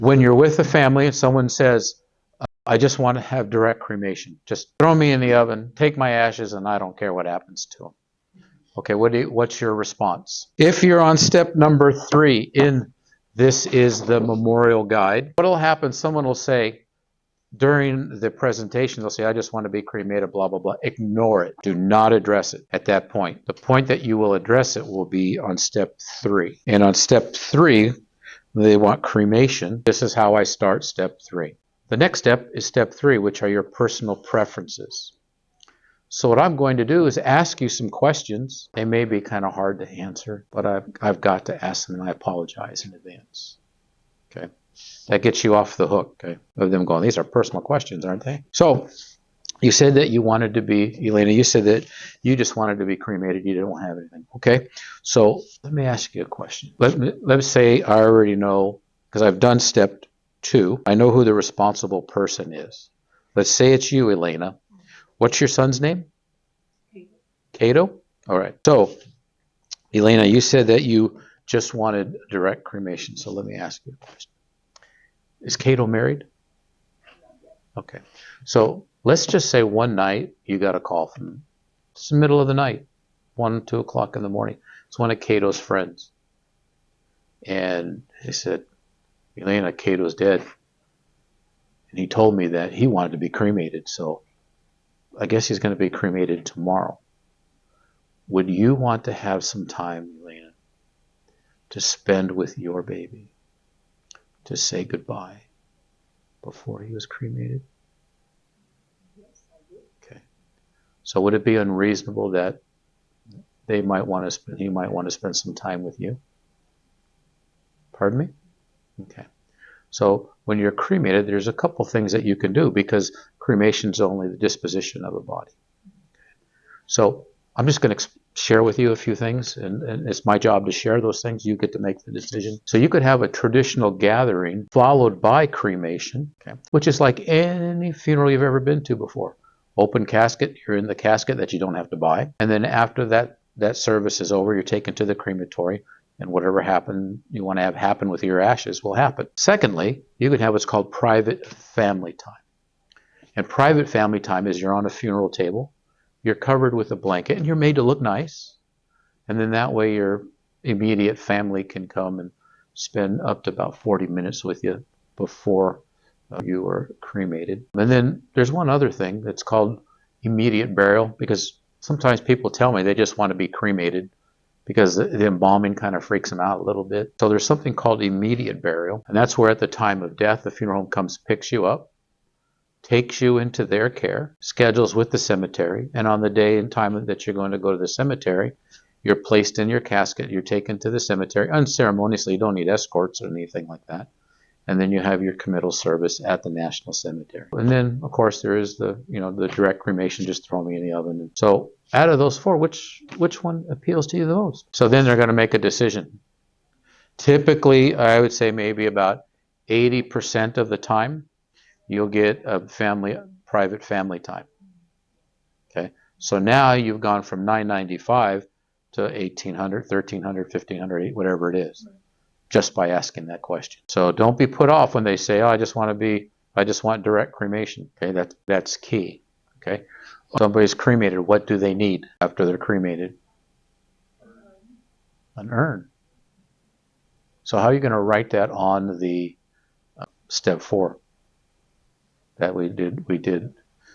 When you're with a family and someone says, I just want to have direct cremation. Just throw me in the oven, take my ashes, and I don't care what happens to them. Okay, what's your response? If you're on step number 3 in This Is the Memorial Guide, what will happen? Someone will say, during the presentation, they'll say, I just want to be cremated, blah, blah, blah. Ignore it. Do not address it at that point. The point that you will address it will be on step 3. And on step 3, they want cremation. This is how I start step 3. The next step is step 3, which are your personal preferences. So what I'm going to do is ask you some questions. They may be kind of hard to answer, but I've got to ask them, and I apologize in advance. Okay, that gets you off the hook, okay, of them going, these are personal questions, aren't they? So you said that you wanted to be, Elena, you said that you just wanted to be cremated. You didn't have anything. Okay, so let me ask you a question. Let's say I already know, because I've done step 2, I know who the responsible person is. Let's say it's you, Elena. What's your son's name? Cato? All right. So, Elena, you said that you just wanted direct cremation. So let me ask you a question. Is Cato married? Okay. So let's just say one night you got a call from, it's the middle of the night, 1, 2 o'clock in the morning. It's one of Cato's friends. And he said, Elena, Cato's dead. And he told me that he wanted to be cremated. So I guess he's going to be cremated tomorrow. Would you want to have some time, Elena, to spend with your baby, to say goodbye before he was cremated? Yes, I would. Okay. So would it be unreasonable that he might want to spend some time with you? Pardon me? Okay. So when you're cremated, there's a couple things that you can do, because cremation is only the disposition of a body. So I'm just going to share with you a few things, and it's my job to share those things. You get to make the decision. So you could have a traditional gathering followed by cremation, okay, which is like any funeral you've ever been to before. Open casket, you're in the casket that you don't have to buy. And then after that service is over, you're taken to the crematory, and whatever you want to have happen with your ashes will happen. Secondly, you can have what's called private family time. And private family time is you're on a funeral table, you're covered with a blanket, and you're made to look nice. And then that way your immediate family can come and spend up to about 40 minutes with you before you were cremated. And then there's one other thing that's called immediate burial, because sometimes people tell me they just want to be cremated because the embalming kind of freaks them out a little bit. So there's something called immediate burial, and that's where at the time of death, the funeral home comes, picks you up, takes you into their care, schedules with the cemetery, and on the day and time that you're going to go to the cemetery, you're placed in your casket, you're taken to the cemetery unceremoniously. You don't need escorts or anything like that. And then you have your committal service at the National Cemetery. And then, of course, there is the direct cremation, just throw me in the oven. So out of those 4, which one appeals to you the most? So then they're going to make a decision. Typically, I would say maybe about 80% of the time, you'll get a private family time. Okay, so now you've gone from $995 to $1,800, $1,300, $1,500, whatever it is, just by asking that question. So don't be put off when they say, "Oh, I just want direct cremation." Okay, that's key. Okay, somebody's cremated. What do they need after they're cremated? An urn. So how are you going to write that on the step 4? That we did.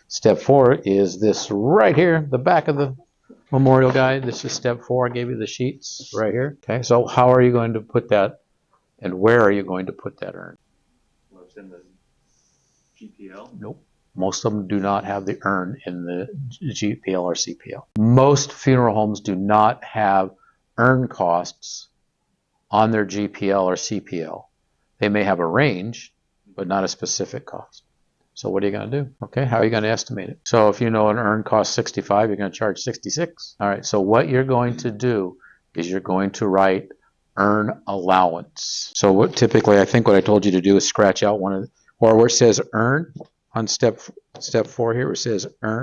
Step 4 is this right here, the back of the memorial guide. This is step 4. I gave you the sheets right here. Okay, so how are you going to put that, and where are you going to put that urn? Well, it's in the GPL? Nope. Most of them do not have the urn in the GPL or CPL. Most funeral homes do not have urn costs on their GPL or CPL. They may have a range, but not a specific cost. So what are you going to do? Okay, how are you going to estimate it? So if you know an urn costs $65, you're going to charge $66. All right, so what you're going to do is you're going to write urn allowance. So what typically, I think what I told you to do is scratch out one of, or where it says urn on step 4 here, it says urn.